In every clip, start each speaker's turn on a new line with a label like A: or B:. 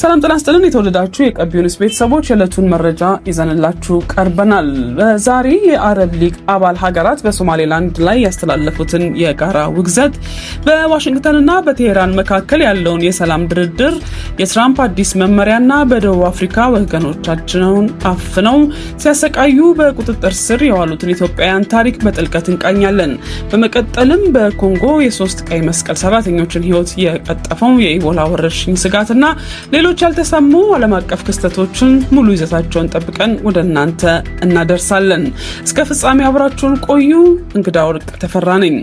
A: ሰላም ጤና ይስጥልን የተወደዳችሁ የቀቢዩኒስ ቤተሰቦች የዕለቱን መረጃ ይዘንላችሁ ቀርበናል። በዛሬ የአረብ ሊግ አባል ሀገራት በሶማሌላንድ ላይ ያስተላለፉትን የጋራ ውግዘት፣ በዋሽንግተንና በቴሄራን መካከል ያለውን የሰላም ድርድር፣ የትራምፕ አዲስ መመሪያና በደቡብ አፍሪካ ወገኖቻቸውን አፍነው ሲያሰቃዩ በቁጥጥር ስር የዋሉትን ኢትዮጵያውያን ታሪክ በጥልቀት እንቃኛለን። በመቀጠልም በኮንጎ የሶስት ቀይ መስቀል ሰራተኞችን ህይወት የቀጠፈው የኢቦላ ወረርሽኝ ስጋትና ሌሎች ያልተሰሙ ዓለም አቀፍ ክስተቶችን ሙሉ ይዘታቸውን ጠብቀን ወደ እናንተ እናደርሳለን። እስከ ፍጻሜ አብራችሁን ቆዩ። እንግዳ ወርቅ ተፈራ ነኝ።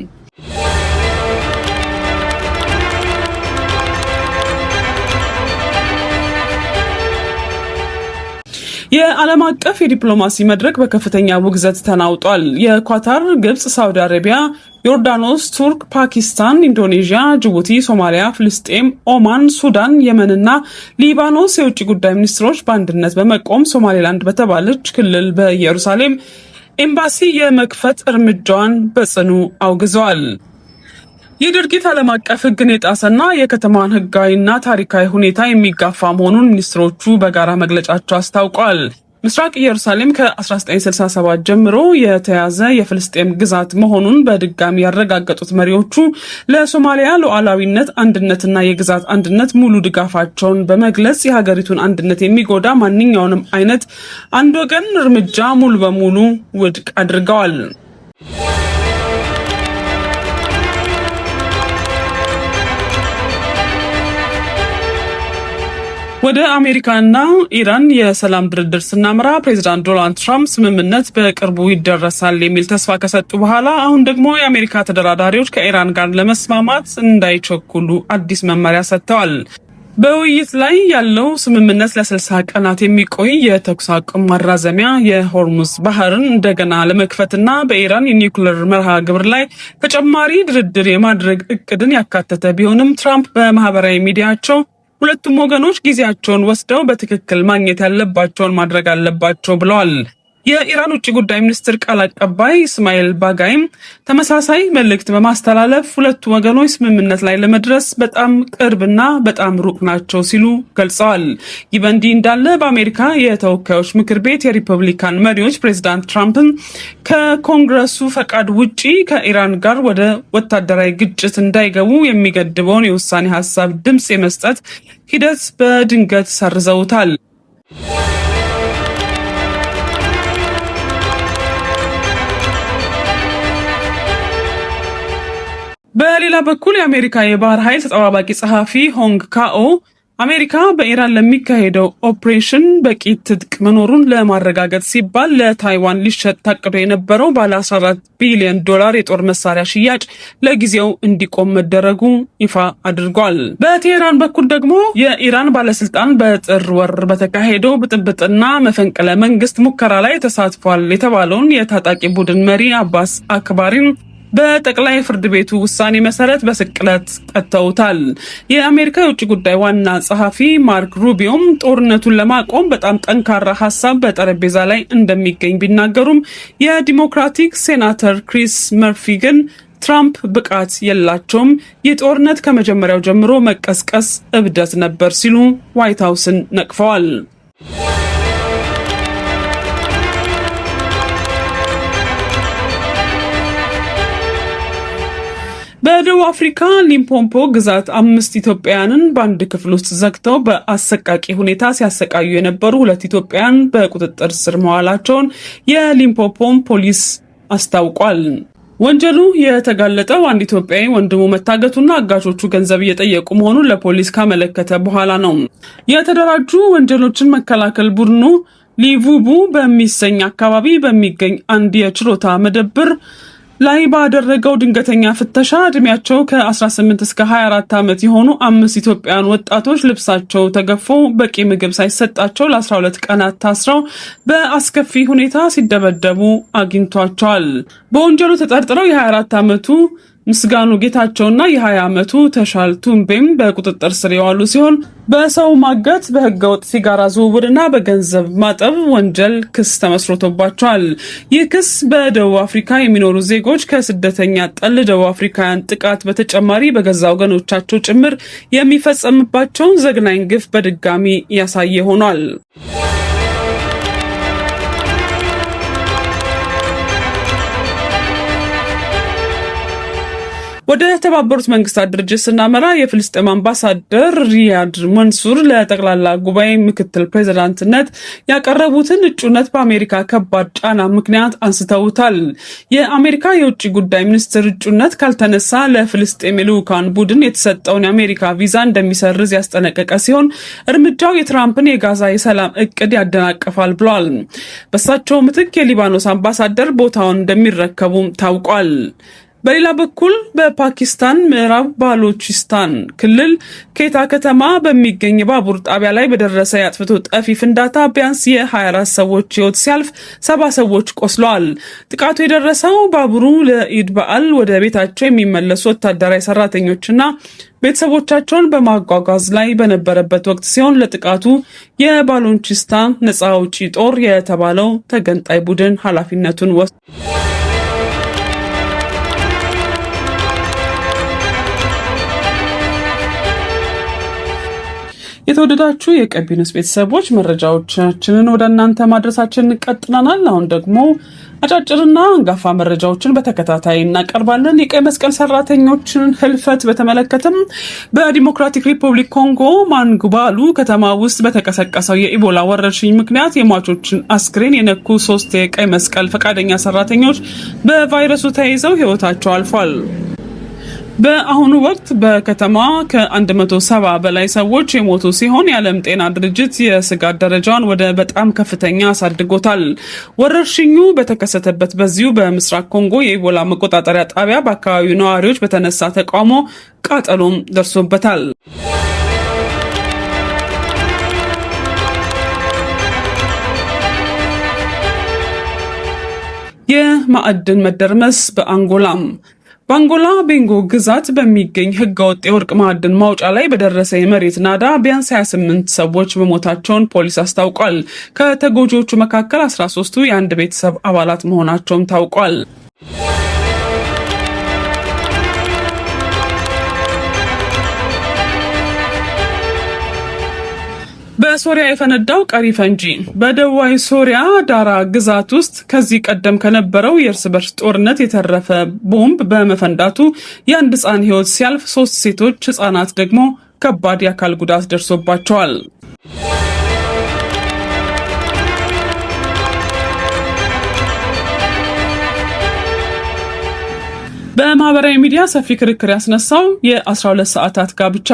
A: የዓለም አቀፍ የዲፕሎማሲ መድረክ በከፍተኛ ውግዘት ተናውጧል። የኳታር፣ ግብጽ፣ ሳውዲ አረቢያ፣ ዮርዳኖስ፣ ቱርክ፣ ፓኪስታን፣ ኢንዶኔዥያ፣ ጅቡቲ፣ ሶማሊያ፣ ፍልስጤም፣ ኦማን፣ ሱዳን፣ የመንና ሊባኖስ የውጭ ጉዳይ ሚኒስትሮች በአንድነት በመቆም ሶማሌላንድ በተባለች ክልል በኢየሩሳሌም ኤምባሲ የመክፈት እርምጃዋን በጽኑ አውግዘዋል። ይህ ድርጊት ዓለም አቀፍ ሕግን የጣሰና የከተማዋን ሕጋዊና ታሪካዊ ሁኔታ የሚጋፋ መሆኑን ሚኒስትሮቹ በጋራ መግለጫቸው አስታውቀዋል። ምስራቅ ኢየሩሳሌም ከ1967 ጀምሮ የተያዘ የፍልስጤም ግዛት መሆኑን በድጋሚ ያረጋገጡት መሪዎቹ ለሶማሊያ ሉዓላዊነት፣ አንድነትና የግዛት አንድነት ሙሉ ድጋፋቸውን በመግለጽ የሀገሪቱን አንድነት የሚጎዳ ማንኛውንም አይነት አንድ ወገን እርምጃ ሙሉ በሙሉ ውድቅ አድርገዋል። ወደ አሜሪካና ኢራን የሰላም ድርድር ስናመራ ፕሬዚዳንት ዶናልድ ትራምፕ ስምምነት በቅርቡ ይደረሳል የሚል ተስፋ ከሰጡ በኋላ አሁን ደግሞ የአሜሪካ ተደራዳሪዎች ከኢራን ጋር ለመስማማት እንዳይቸኩሉ አዲስ መመሪያ ሰጥተዋል። በውይይት ላይ ያለው ስምምነት ለ60 ቀናት የሚቆይ የተኩስ አቁም ማራዘሚያ፣ የሆርሙዝ ባህርን እንደገና ለመክፈትና በኢራን የኒውክሌር መርሃ ግብር ላይ ተጨማሪ ድርድር የማድረግ እቅድን ያካተተ ቢሆንም ትራምፕ በማህበራዊ ሚዲያቸው ሁለቱም ወገኖች ጊዜያቸውን ወስደው በትክክል ማግኘት ያለባቸውን ማድረግ አለባቸው ብለዋል። የኢራን ውጭ ጉዳይ ሚኒስትር ቃል አቀባይ እስማኤል ባጋይም ተመሳሳይ መልእክት በማስተላለፍ ሁለቱ ወገኖች ስምምነት ላይ ለመድረስ በጣም ቅርብና በጣም ሩቅ ናቸው ሲሉ ገልጸዋል። ይህ በእንዲህ እንዳለ በአሜሪካ የተወካዮች ምክር ቤት የሪፐብሊካን መሪዎች ፕሬዚዳንት ትራምፕን ከኮንግረሱ ፈቃድ ውጪ ከኢራን ጋር ወደ ወታደራዊ ግጭት እንዳይገቡ የሚገድበውን የውሳኔ ሀሳብ ድምፅ የመስጠት ሂደት በድንገት ሰርዘውታል። በሌላ በኩል የአሜሪካ የባህር ኃይል ተጠባባቂ ጸሐፊ ሆንግ ካኦ አሜሪካ በኢራን ለሚካሄደው ኦፕሬሽን በቂ ትጥቅ መኖሩን ለማረጋገጥ ሲባል ለታይዋን ሊሸጥ ታቅዶ የነበረው ባለ 14 ቢሊዮን ዶላር የጦር መሳሪያ ሽያጭ ለጊዜው እንዲቆም መደረጉ ይፋ አድርጓል። በቴሄራን በኩል ደግሞ የኢራን ባለስልጣን በጥር ወር በተካሄደው ብጥብጥና መፈንቅለ መንግስት ሙከራ ላይ ተሳትፏል የተባለውን የታጣቂ ቡድን መሪ አባስ አክባሪን በጠቅላይ ፍርድ ቤቱ ውሳኔ መሰረት በስቅለት ቀጥተውታል። የአሜሪካ የውጭ ጉዳይ ዋና ጸሐፊ ማርክ ሩቢዮም ጦርነቱን ለማቆም በጣም ጠንካራ ሀሳብ በጠረጴዛ ላይ እንደሚገኝ ቢናገሩም የዲሞክራቲክ ሴናተር ክሪስ መርፊ ግን ትራምፕ ብቃት የላቸውም፣ ይህ ጦርነት ከመጀመሪያው ጀምሮ መቀስቀስ እብደት ነበር ሲሉ ዋይት ሀውስን ነቅፈዋል። በደቡብ አፍሪካ ሊምፖፖ ግዛት 5 ኢትዮጵያውያንን በአንድ ክፍል ውስጥ ዘግተው በአሰቃቂ ሁኔታ ሲያሰቃዩ የነበሩ 2 ኢትዮጵያውያን በቁጥጥር ስር መዋላቸውን የሊምፖፖ ፖሊስ አስታውቋል። ወንጀሉ የተጋለጠው አንድ ኢትዮጵያዊ ወንድሙ መታገቱና አጋቾቹ ገንዘብ እየጠየቁ መሆኑን ለፖሊስ ካመለከተ በኋላ ነው። የተደራጁ ወንጀሎችን መከላከል ቡድኑ ሊቡቡ በሚሰኝ አካባቢ በሚገኝ አንድ የችሮታ መደብር ላይ ባደረገው ድንገተኛ ፍተሻ እድሜያቸው ከ18 እስከ 24 ዓመት የሆኑ 5 ኢትዮጵያውያን ወጣቶች ልብሳቸው ተገፎ በቂ ምግብ ሳይሰጣቸው ለ12 ቀናት ታስረው በአስከፊ ሁኔታ ሲደበደቡ አግኝቷቸዋል። በወንጀሉ ተጠርጥረው የ24 ዓመቱ ምስጋኑ ጌታቸውና የ20 ዓመቱ ተሻል ቱምቤም በቁጥጥር ስር የዋሉ ሲሆን በሰው ማገት፣ በህገወጥ ሲጋራ ዝውውርና በገንዘብ ማጠብ ወንጀል ክስ ተመስርቶባቸዋል። ይህ ክስ በደቡብ አፍሪካ የሚኖሩ ዜጎች ከስደተኛ ጠል ደቡብ አፍሪካውያን ጥቃት በተጨማሪ በገዛ ወገኖቻቸው ጭምር የሚፈጸምባቸውን ዘግናኝ ግፍ በድጋሚ ያሳየ ሆኗል። ወደ ተባበሩት መንግስታት ድርጅት ስናመራ የፍልስጤም አምባሳደር ሪያድ መንሱር ለጠቅላላ ጉባኤ ምክትል ፕሬዝዳንትነት ያቀረቡትን እጩነት በአሜሪካ ከባድ ጫና ምክንያት አንስተውታል። የአሜሪካ የውጭ ጉዳይ ሚኒስትር እጩነት ካልተነሳ ለፍልስጤም የልዑካን ቡድን የተሰጠውን የአሜሪካ ቪዛ እንደሚሰርዝ ያስጠነቀቀ ሲሆን እርምጃው የትራምፕን የጋዛ የሰላም እቅድ ያደናቅፋል ብሏል። በሳቸው ምትክ የሊባኖስ አምባሳደር ቦታውን እንደሚረከቡ ታውቋል። በሌላ በኩል በፓኪስታን ምዕራብ ባሎቺስታን ክልል ኬታ ከተማ በሚገኝ ባቡር ጣቢያ ላይ በደረሰ የአጥፍቶ ጠፊ ፍንዳታ ቢያንስ የ24 ሰዎች ሕይወት ሲያልፍ 70 ሰዎች ቆስለዋል። ጥቃቱ የደረሰው ባቡሩ ለኢድ በዓል ወደ ቤታቸው የሚመለሱ ወታደራዊ ሰራተኞችና ቤተሰቦቻቸውን በማጓጓዝ ላይ በነበረበት ወቅት ሲሆን ለጥቃቱ የባሎቺስታን ነጻ አውጪ ጦር የተባለው ተገንጣይ ቡድን ኃላፊነቱን ወስዷል። የተወደዳችሁ የቀቢ ኒውስ ቤተሰቦች መረጃዎቻችንን ወደ እናንተ ማድረሳችንን እንቀጥላለን። አሁን ደግሞ አጫጭርና አንጋፋ መረጃዎችን በተከታታይ እናቀርባለን። የቀይ መስቀል ሰራተኞችን ህልፈት በተመለከተም በዲሞክራቲክ ሪፐብሊክ ኮንጎ ማንጉባሉ ከተማ ውስጥ በተቀሰቀሰው የኢቦላ ወረርሽኝ ምክንያት የሟቾችን አስክሬን የነኩ 3 የቀይ መስቀል ፈቃደኛ ሰራተኞች በቫይረሱ ተይዘው ህይወታቸው አልፏል። በአሁኑ ወቅት በከተማ ከ170 በላይ ሰዎች የሞቱ ሲሆን የዓለም ጤና ድርጅት የስጋት ደረጃውን ወደ በጣም ከፍተኛ አሳድጎታል። ወረርሽኙ በተከሰተበት በዚሁ በምስራቅ ኮንጎ የኢቦላ መቆጣጠሪያ ጣቢያ በአካባቢው ነዋሪዎች በተነሳ ተቃውሞ ቃጠሎም ደርሶበታል። የማዕድን መደርመስ በአንጎላም በአንጎላ ቤንጎ ግዛት በሚገኝ ህገወጥ የወርቅ ማዕድን ማውጫ ላይ በደረሰ የመሬት ናዳ ቢያንስ 28 ሰዎች መሞታቸውን ፖሊስ አስታውቋል። ከተጎጂዎቹ መካከል 13ቱ የአንድ ቤተሰብ አባላት መሆናቸውም ታውቋል። በሶሪያ የፈነዳው ቀሪ ፈንጂ በደቡባዊ ሶሪያ ዳራ ግዛት ውስጥ ከዚህ ቀደም ከነበረው የእርስ በርስ ጦርነት የተረፈ ቦምብ በመፈንዳቱ የአንድ ህፃን ህይወት ሲያልፍ 3 ሴቶች ህፃናት ደግሞ ከባድ የአካል ጉዳት ደርሶባቸዋል። በማህበራዊ ሚዲያ ሰፊ ክርክር ያስነሳው የ12 ሰዓታት ጋብቻ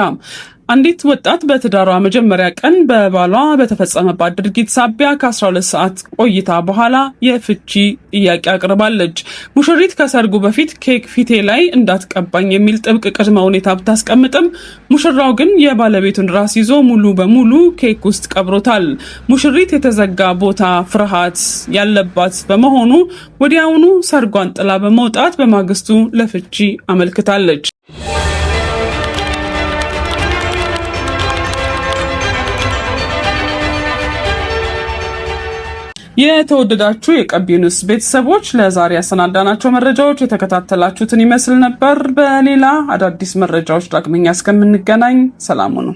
A: አንዲት ወጣት በትዳሯ መጀመሪያ ቀን በባሏ በተፈጸመባት ድርጊት ሳቢያ ከ12 ሰዓት ቆይታ በኋላ የፍቺ ጥያቄ አቅርባለች። ሙሽሪት ከሰርጉ በፊት ኬክ ፊቴ ላይ እንዳትቀባኝ የሚል ጥብቅ ቅድመ ሁኔታ ብታስቀምጥም ሙሽራው ግን የባለቤቱን ራስ ይዞ ሙሉ በሙሉ ኬክ ውስጥ ቀብሮታል። ሙሽሪት የተዘጋ ቦታ ፍርሃት ያለባት በመሆኑ ወዲያውኑ ሰርጓን ጥላ በመውጣት በማግስቱ ለፍቺ አመልክታለች። የተወደዳችሁ የቀቢ ኒውስ ቤተሰቦች ለዛሬ ያሰናዳናቸው መረጃዎች የተከታተላችሁትን ይመስል ነበር። በሌላ አዳዲስ መረጃዎች ዳግመኛ እስከምንገናኝ ሰላም ሁኑ።